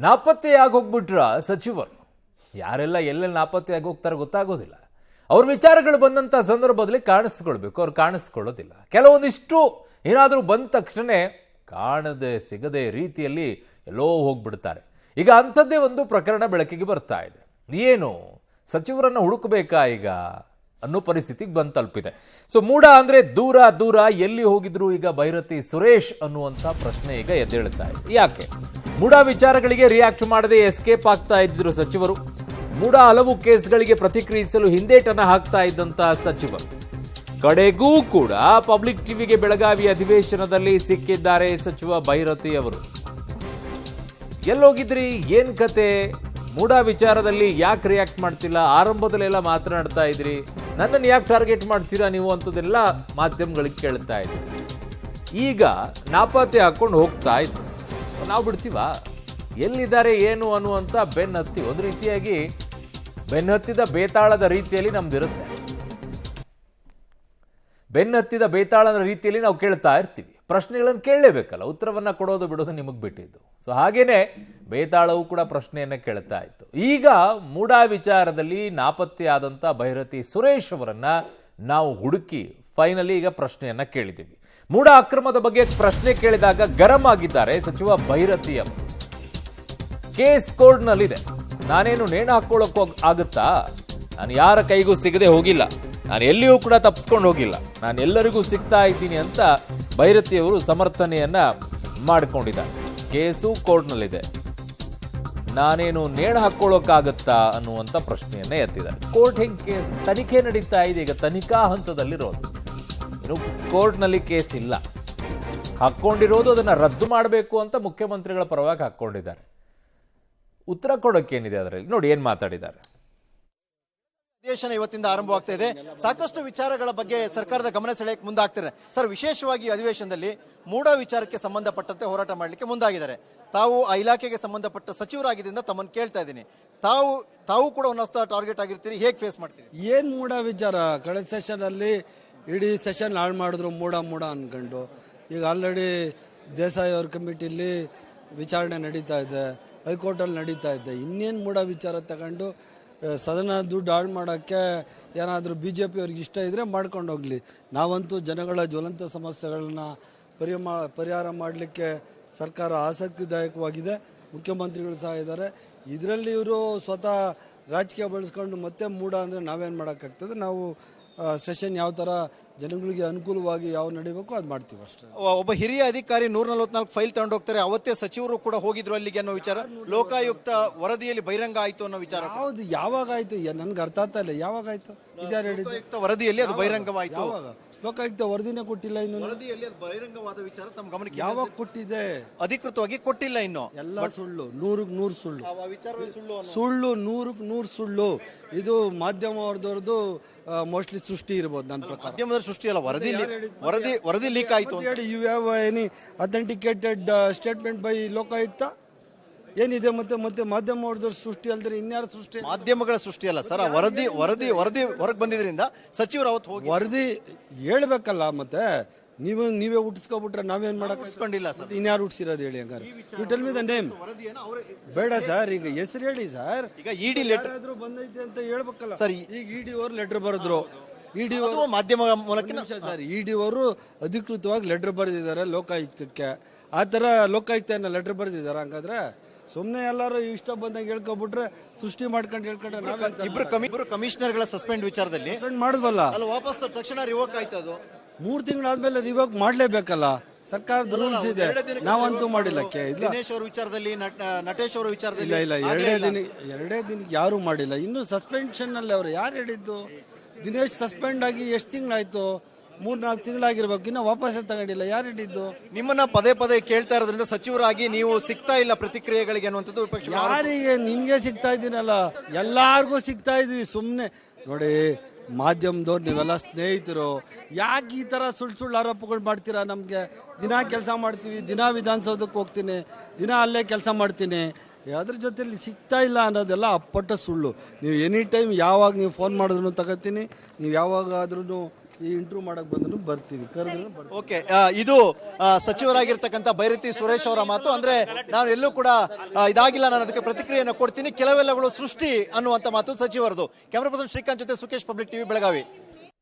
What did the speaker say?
ನಾಪತ್ತೆಯಾಗಿ ಹೋಗ್ಬಿಟ್ರ ಸಚಿವರು ಯಾರೆಲ್ಲ ಎಲ್ಲೆಲ್ಲಿ ನಾಪತ್ತೆಯಾಗಿ ಹೋಗ್ತಾರೆ ಗೊತ್ತಾಗೋದಿಲ್ಲ. ಅವ್ರ ವಿಚಾರಗಳು ಬಂದಂಥ ಸಂದರ್ಭದಲ್ಲಿ ಕಾಣಿಸ್ಕೊಳ್ಬೇಕು, ಅವ್ರು ಕಾಣಿಸ್ಕೊಳ್ಳೋದಿಲ್ಲ. ಕೆಲವೊಂದಿಷ್ಟು ಏನಾದರೂ ಬಂದ ತಕ್ಷಣವೇ ಕಾಣದೆ ಸಿಗದೆ ರೀತಿಯಲ್ಲಿ ಎಲ್ಲೋ ಹೋಗ್ಬಿಡ್ತಾರೆ. ಈಗ ಅಂಥದ್ದೇ ಒಂದು ಪ್ರಕರಣ ಬೆಳಕಿಗೆ ಬರ್ತಾ ಇದೆ. ಏನು ಸಚಿವರನ್ನು ಹುಡುಕಬೇಕಾ ಈಗ ಅನ್ನೋ ಪರಿಸ್ಥಿತಿಗೆ ಬಂದು ತಲುಪಿದೆ. ಸೊ ಮೂಡ ಅಂದ್ರೆ ದೂರ ದೂರ ಎಲ್ಲಿ ಹೋಗಿದ್ರು ಈಗ ಭೈರತಿ ಸುರೇಶ್ ಅನ್ನುವಂಥ ಪ್ರಶ್ನೆ ಈಗ ಎದ್ದೇಳುತ್ತಾ ಇದೆ. ಯಾಕೆ ಮೂಡ ವಿಚಾರಗಳಿಗೆ ರಿಯಾಕ್ಟ್ ಮಾಡದೆ ಎಸ್ಕೇಪ್ ಆಗ್ತಾ ಇದ್ರು ಸಚಿವರು? ಮೂಡ ಹಲವು ಕೇಸ್ಗಳಿಗೆ ಪ್ರತಿಕ್ರಿಯಿಸಲು ಹಿಂದೇಟನ ಹಾಕ್ತಾ ಇದ್ದಂತಹ ಸಚಿವರು ಕಡೆಗೂ ಕೂಡ ಪಬ್ಲಿಕ್ ಟಿವಿಗೆ ಬೆಳಗಾವಿ ಅಧಿವೇಶನದಲ್ಲಿ ಸಿಕ್ಕಿದ್ದಾರೆ ಸಚಿವ ಭೈರತಿ ಅವರು. ಎಲ್ಲೋಗಿದ್ರಿ, ಏನ್ ಕತೆ, ಮೂಡ ವಿಚಾರದಲ್ಲಿ ಯಾಕೆ ರಿಯಾಕ್ಟ್ ಮಾಡ್ತಿಲ್ಲ, ಆರಂಭದಲ್ಲೆಲ್ಲ ಮಾತನಾಡ್ತಾ ಇದ್ರಿ, ನನ್ನನ್ನು ಯಾಕೆ ಟಾರ್ಗೆಟ್ ಮಾಡ್ತೀರಾ ನೀವು ಅಂತದೆಲ್ಲ ಮಾಧ್ಯಮಗಳಿಗೆ ಕೇಳ್ತಾ ಇದ್ರಿ. ಈಗ ನಾಪತ್ತೆ ಹಾಕೊಂಡು ಹೋಗ್ತಾ ಇದ್ರು. ನಾವು ಬಿಡ್ತೀವಾ, ಎಲ್ಲಿದ್ದಾರೆ ಏನು ಅನ್ನುವಂಥ ಬೆನ್ನತ್ತಿ ಒಂದು ರೀತಿಯಾಗಿ ಬೆನ್ನತ್ತಿದ ಬೇತಾಳದ ರೀತಿಯಲ್ಲಿ ನಮ್ದಿರುತ್ತೆ. ಬೆನ್ನತ್ತಿದ ಬೇತಾಳದ ರೀತಿಯಲ್ಲಿ ನಾವು ಕೇಳ್ತಾ ಇರ್ತೀವಿ. ಪ್ರಶ್ನೆಗಳನ್ನು ಕೇಳಲೇಬೇಕಲ್ಲ, ಉತ್ತರವನ್ನ ಕೊಡೋದು ಬಿಡೋದು ನಿಮಗೆ ಬಿಟ್ಟಿದ್ದು. ಸೊ ಹಾಗೇನೆ ಬೇತಾಳವು ಕೂಡ ಪ್ರಶ್ನೆಯನ್ನ ಕೇಳ್ತಾ ಇತ್ತು. ಈಗ ಮೂಡ ವಿಚಾರದಲ್ಲಿ ನಾಪತ್ತೆಯಾದಂಥ ಭೈರತಿ ಸುರೇಶ್ ಅವರನ್ನ ನಾವು ಹುಡುಕಿ ಫೈನಲಿ ಈಗ ಪ್ರಶ್ನೆಯನ್ನ ಕೇಳಿದ್ದೀವಿ. ಮೂಡ ಅಕ್ರಮದ ಬಗ್ಗೆ ಪ್ರಶ್ನೆ ಕೇಳಿದಾಗ ಗರಂ ಆಗಿದ್ದಾರೆ ಸಚಿವ ಭೈರತಿ ಅವರು. ಕೇಸ್ ಕೋರ್ಟ್ನಲ್ಲಿದೆ, ನಾನೇನು ನೇಣು ಹಾಕೊಳ್ಳೋಕ್ಕೂ ಆಗುತ್ತಾ? ನಾನು ಯಾರ ಕೈಗೂ ಸಿಗದೆ ಹೋಗಿಲ್ಲ, ನಾನು ಎಲ್ಲಿಯೂ ಕೂಡ ತಪ್ಪಿಸ್ಕೊಂಡು ಹೋಗಿಲ್ಲ, ನಾನು ಎಲ್ಲರಿಗೂ ಸಿಗ್ತಾ ಇದ್ದೀನಿ ಅಂತ ಭೈರತಿಯವರು ಸಮರ್ಥನೆಯನ್ನ ಮಾಡಿಕೊಂಡಿದ್ದಾರೆ. ಕೇಸು ಕೋರ್ಟ್ನಲ್ಲಿದೆ, ನಾನೇನು ನೇಣು ಹಾಕೊಳ್ಳೋಕ್ಕಾಗತ್ತಾ ಅನ್ನುವಂಥ ಪ್ರಶ್ನೆಯನ್ನ ಎತ್ತಿದ್ದಾರೆ. ಕೋರ್ಟ್ ಹೆಂಗೆ ಕೇಸ್ ತನಿಖೆ ನಡೀತಾ ಇದೆ, ಈಗ ತನಿಖಾ ಹಂತದಲ್ಲಿರೋದು. ಇನ್ನು ಕೋರ್ಟ್ನಲ್ಲಿ ಕೇಸ್ ಇಲ್ಲ, ಹಾಕ್ಕೊಂಡಿರೋದು ಅದನ್ನು ರದ್ದು ಮಾಡಬೇಕು ಅಂತ ಮುಖ್ಯಮಂತ್ರಿಗಳ ಪರವಾಗಿ ಹಾಕ್ಕೊಂಡಿದ್ದಾರೆ. ಉತ್ತರ ಕೊಡೋಕ್ಕೇನಿದೆ ಅದರಲ್ಲಿ ನೋಡಿ ಏನು ಮಾತಾಡಿದ್ದಾರೆ. ಅಧಿವೇಶನ ಇವತ್ತಿಂದ ಆರಂಭವಾಗ್ತಾ ಇದೆ. ಸಾಕಷ್ಟು ವಿಚಾರಗಳ ಬಗ್ಗೆ ಸರ್ಕಾರದ ಗಮನ ಸೆಳೆಯಕ್ಕೆ ಮುಂದಾಗ್ತಾರೆ. ಸರ್, ವಿಶೇಷವಾಗಿ ಅಧಿವೇಶನದಲ್ಲಿ ಮೂಡ ವಿಚಾರಕ್ಕೆ ಸಂಬಂಧಪಟ್ಟಂತೆ ಹೋರಾಟ ಮಾಡಲಿಕ್ಕೆ ಮುಂದಾಗಿದ್ದಾರೆ. ತಾವು ಆ ಇಲಾಖೆಗೆ ಸಂಬಂಧಪಟ್ಟ ಸಚಿವರಾಗಿದ್ದರಿಂದ ತಮ್ಮನ್ನು ಕೇಳ್ತಾ ಇದ್ದೀನಿ, ತಾವು ಕೂಡ ಒಂದಷ್ಟು ಟಾರ್ಗೆಟ್ ಆಗಿರ್ತೀರಿ, ಹೇಗೆ ಫೇಸ್ ಮಾಡ್ತೀರಿ? ಏನು ಮೂಡ ವಿಚಾರ? ಕಳೆದ ಸೆಷನಲ್ಲಿ ಇಡೀ ಸೆಷನ್ ಹಾಳು ಮಾಡಿದ್ರು ಮೂಡ ಅನ್ಕೊಂಡು. ಈಗ ಆಲ್ರೆಡಿ ದೇಸಾಯಿ ಅವ್ರ ಕಮಿಟಿಲಿ ವಿಚಾರಣೆ ನಡೀತಾ ಇದೆ, ಹೈಕೋರ್ಟಲ್ಲಿ ನಡೀತಾ ಇದೆ. ಇನ್ನೇನು ಮೂಡ ವಿಚಾರ ತಗೊಂಡು ಸದನ ದುಡ್ಡು ಹಾಳು ಮಾಡೋಕ್ಕೆ ಏನಾದರೂ BJP ಅವ್ರಿಗೆ ಇಷ್ಟ ಇದ್ದರೆ ಮಾಡ್ಕೊಂಡು ಹೋಗಲಿ. ನಾವಂತೂ ಜನಗಳ ಜ್ವಲಂತ ಸಮಸ್ಯೆಗಳನ್ನ ಪರಿಹಾರ ಮಾಡಲಿಕ್ಕೆ ಸರ್ಕಾರ ಆಸಕ್ತಿದಾಯಕವಾಗಿದೆ, ಮುಖ್ಯಮಂತ್ರಿಗಳು ಸಹ ಇದ್ದಾರೆ. ಇದರಲ್ಲಿ ಇವರು ಸ್ವತಃ ರಾಜಕೀಯ ಬಳಸ್ಕೊಂಡು ಮತ್ತೆ ಮೂಡ ಅಂದರೆ ನಾವೇನು ಮಾಡೋಕ್ಕಾಗ್ತದೆ? ನಾವು ಸೆಷನ್ ಯಾವ ಥರ ಜನಗಳಿಗೆ ಅನುಕೂಲವಾಗಿ ಯಾವ ನಡೀಬೇಕು ಅದು ಮಾಡ್ತೀವಿ ಅಷ್ಟೇ. ಒಬ್ಬ ಹಿರಿಯ ಅಧಿಕಾರಿ 144 ಫೈಲ್ ತಗೊಂಡು ಹೋಗ್ತಾರೆ, ಅವತ್ತೇ ಸಚಿವರು ಕೂಡ ಹೋಗಿದ್ರು ಅಲ್ಲಿಗೆ ಅನ್ನೋ ವಿಚಾರ, ಲೋಕಾಯುಕ್ತ ವರದಿಯಲ್ಲಿ ಬಹಿರಂಗ ಆಯಿತು ಅನ್ನೋ ವಿಚಾರ. ಹೌದು, ಯಾವಾಗ ಆಯಿತು? ನನ್ಗೆ ಅರ್ಥ ಆಗ್ತಾ ಇಲ್ಲ, ಯಾವಾಗ ಆಯಿತು? ಇದ್ಯಾರು ಹೇಳಿದ್ದು? ವರದಿಯಲ್ಲಿ ಅದು ಬಹಿರಂಗವಾಯಿತು. ಲೋಕಾಯುಕ್ತ ವರದಿನೇ ಕೊಟ್ಟಿಲ್ಲ ಇನ್ನು. ವರದಿಯಲ್ಲಿ ಅದು ಬಹಿರಂಗವಾದ ವಿಚಾರ ತಮ್ಮ ಗಮನಕ್ಕೆ ಯಾವಾಗ ಕೊಟ್ಟಿದೆ? ಅಧಿಕೃತವಾಗಿ ಕೊಟ್ಟಿಲ್ಲ ಇನ್ನು. ಎಲ್ಲ ಸುಳ್ಳು, 100% ಸುಳ್ಳು. ಸುಳ್ಳು, 100% ಸುಳ್ಳು. ಇದು ಮಾಧ್ಯಮದವ್ರದ್ದು ಮೋಸ್ಟ್ಲಿ ಸೃಷ್ಟಿ ಇರ್ಬೋದು ನನ್ನ ಪ್ರಕಾರ. ಮಾಧ್ಯಮದ ಸೃಷ್ಟಿ ಅಲ್ಲ, ವರದಿ ಲೀಕ್ ಆಯಿತು ಹೇಳಿ. You have any authenticated statement by Lokayukta? ಏನಿದೆ? ಮತ್ತೆ ಮಾಧ್ಯಮದವ್ರದ್ದು ಸೃಷ್ಟಿ ಅಲ್ದ್ರೆ ಇನ್ಯಾರ ಸೃಷ್ಟಿ? ಮಾಧ್ಯಮಗಳ ಸೃಷ್ಟಿ ಅಲ್ಲ ಸರ್. ವರದಿ ಹೊರಗೆ ಬಂದಿದ್ರಿಂದ ಸಚಿವರು ಅವತ್ತು ಹೋಗಿ ವರದಿ ಹೇಳ್ಬೇಕಲ್ಲ. ಮತ್ತೆ ನೀವೇ ಹುಟ್ಟಿಸ್ಕೊಬಿಟ್ರೆ ನಾವೇನ್ ಮಾಡಕ್ಕೊಂಡಿಲ್ಲ ಸರ್. ಇನ್ಯಾರು ಹುಟ್ಟಿಸಿರೋದು ಹೇಳಿ? ಹಂಗಾರೆ you tell me the name. ಬೇಡ ಸರ್, ಈಗ ಹೆಸರು ಹೇಳಿ ಸರ್. ಈಗ ಇಡಿ ಲೆಟರ್ ಬಂದೈತೆ ಅಂತ ಹೇಳ್ಬೇಕಲ್ಲ ಸರ್. ಈಗ ಇಡಿ ಅವರು ಲೆಟರ್ ಬರೆದ್ರು, ಮಾಧ್ಯಮ ಮೂಲಕ ಸರ್. ಇಡಿ ಅವರು ಅಧಿಕೃತವಾಗಿ ಲೆಟರ್ ಬರೆದಿದ್ದಾರೆ ಲೋಕಾಯುಕ್ತಕ್ಕೆ. ಆ ಥರ ಲೋಕಾಯುಕ್ತ ಲೆಟರ್ ಬರೆದಿದ್ದಾರೆ. ಹಂಗಾದ್ರೆ ಸುಮ್ಮನೆ ಎಲ್ಲರೂ ಇಷ್ಟ ಬಂದಾಗ ಹೇಳ್ಕೊಬಿಟ್ರೆ ಸೃಷ್ಟಿ ಮಾಡ್ಕೊಂಡು ಹೇಳ್ಕೊಂಡ್ರೆ ಇಬ್ರು ಕಮಿಷನರ್ಗಳ ಸಸ್ಪೆಂಡ್ ವಿಚಾರದಲ್ಲಿ ಮಾಡಿದ್ವಲ್ಲ, ಅಲ್ಲಿ ವಾಪಸ್ ತಕ್ಷಣ ರಿವೋಕ್ ಆಯ್ತು. ಅದು 3 ತಿಂಗಳಾದ್ಮೇಲೆ ರಿವೋಕ್ ಮಾಡಲೇಬೇಕಲ್ಲ, ಸರ್ಕಾರದ ರೂಲ್ಸ್ ಇದೆ. ನಾವಂತೂ ಮಾಡಿಲ್ಲ. ದಿನೇಶ್ ಅವರ ವಿಚಾರದಲ್ಲಿ, ನಟೇಶ್ ಅವರ ವಿಚಾರದಲ್ಲಿ ಇಲ್ಲ, ಎರಡೇ ದಿನಕ್ಕೆ ಯಾರು ಮಾಡಿಲ್ಲ. ಇನ್ನು ಸಸ್ಪೆನ್ಷನ್ ಅಲ್ಲಿ ಅವರು ಯಾರು ಹೇಳಿದ್ದು? ದಿನೇಶ್ ಸಸ್ಪೆಂಡ್ ಆಗಿ ಎಷ್ಟು ತಿಂಗಳಾಯ್ತು? 3-4 ತಿಂಗಳಾಗಿರ್ಬೇಕು, ಇನ್ನು ವಾಪಸ್ ತಗೊಂಡಿಲ್ಲ. ಯಾರು ಹಿಡಿದ್ದು? ನಿಮ್ಮನ್ನ ಪದೇ ಕೇಳ್ತಾ ಇರೋದ್ರಿಂದ ಸಚಿವರಾಗಿ ನೀವು ಸಿಗ್ತಾ ಇಲ್ಲ ಪ್ರತಿಕ್ರಿಯೆಗಳಿಗೆ ಅನ್ನುವಂಥದ್ದು ವಿಪಕ್ಷ. ಯಾರಿಗೆ? ನಿನ್ಗೆ ಸಿಗ್ತಾ ಇದ್ದೀನಲ್ಲ, ಎಲ್ಲಾರ್ಗೂ ಸಿಗ್ತಾ ಇದ್ವಿ. ಸುಮ್ಮನೆ ನೋಡಿ, ಮಾಧ್ಯಮದವ್ರು ನೀವೆಲ್ಲ ಸ್ನೇಹಿತರು, ಯಾಕೆ ಈ ಥರ ಸುಳ್ಳು ಆರೋಪಗಳು ಮಾಡ್ತೀರಾ? ನಮಗೆ ದಿನ ಕೆಲಸ ಮಾಡ್ತೀವಿ, ದಿನ ವಿಧಾನಸೌಧಕ್ಕೆ ಹೋಗ್ತೀನಿ, ದಿನ ಅಲ್ಲೇ ಕೆಲಸ ಮಾಡ್ತೀನಿ, ಅದ್ರ ಜೊತೆಲಿ ಸಿಗ್ತಾ ಇಲ್ಲ ಅನ್ನೋದೆಲ್ಲ ಅಪ್ಪಟ್ಟ ಸುಳ್ಳು. ನೀವು ಎನಿ ಟೈಮ್ ಯಾವಾಗ ನೀವು ಫೋನ್ ಮಾಡಿದ್ರು ತಗೋತೀನಿ, ನೀವು ಯಾವಾಗಾದ್ರೂ ಈ ಇಂಟ್ರೂ ಮಾಡಕ್ ಬಂದ್ರು ಬರ್ತೀವಿ, ಕರೆದ್ರು ಬರ್ತೀವಿ. ಓಕೆ, ಇದು ಸಚಿವರಾಗಿರ್ತಕ್ಕಂಥ ಬೈರತಿ ಸುರೇಶ್ ಅವರ ಮಾತು. ಅಂದ್ರೆ ನಾನು ಎಲ್ಲೂ ಕೂಡ ಇದಾಗಿಲ್ಲ, ನಾನು ಅದಕ್ಕೆ ಪ್ರತಿಕ್ರಿಯೆಯನ್ನು ಕೊಡ್ತೀನಿ, ಕೆಲವೆಲ್ಲಗಳು ಸೃಷ್ಟಿ ಅನ್ನುವಂತ ಮಾತು ಸಚಿವರದು. ಕ್ಯಾಮರಾ ಪರ್ಸನ್ ಶ್ರೀಕಾಂತ್ ಜೊತೆ ಸುಖೇಶ್, ಪಬ್ಲಿಕ್ ಟಿವಿ, ಬೆಳಗಾವಿ.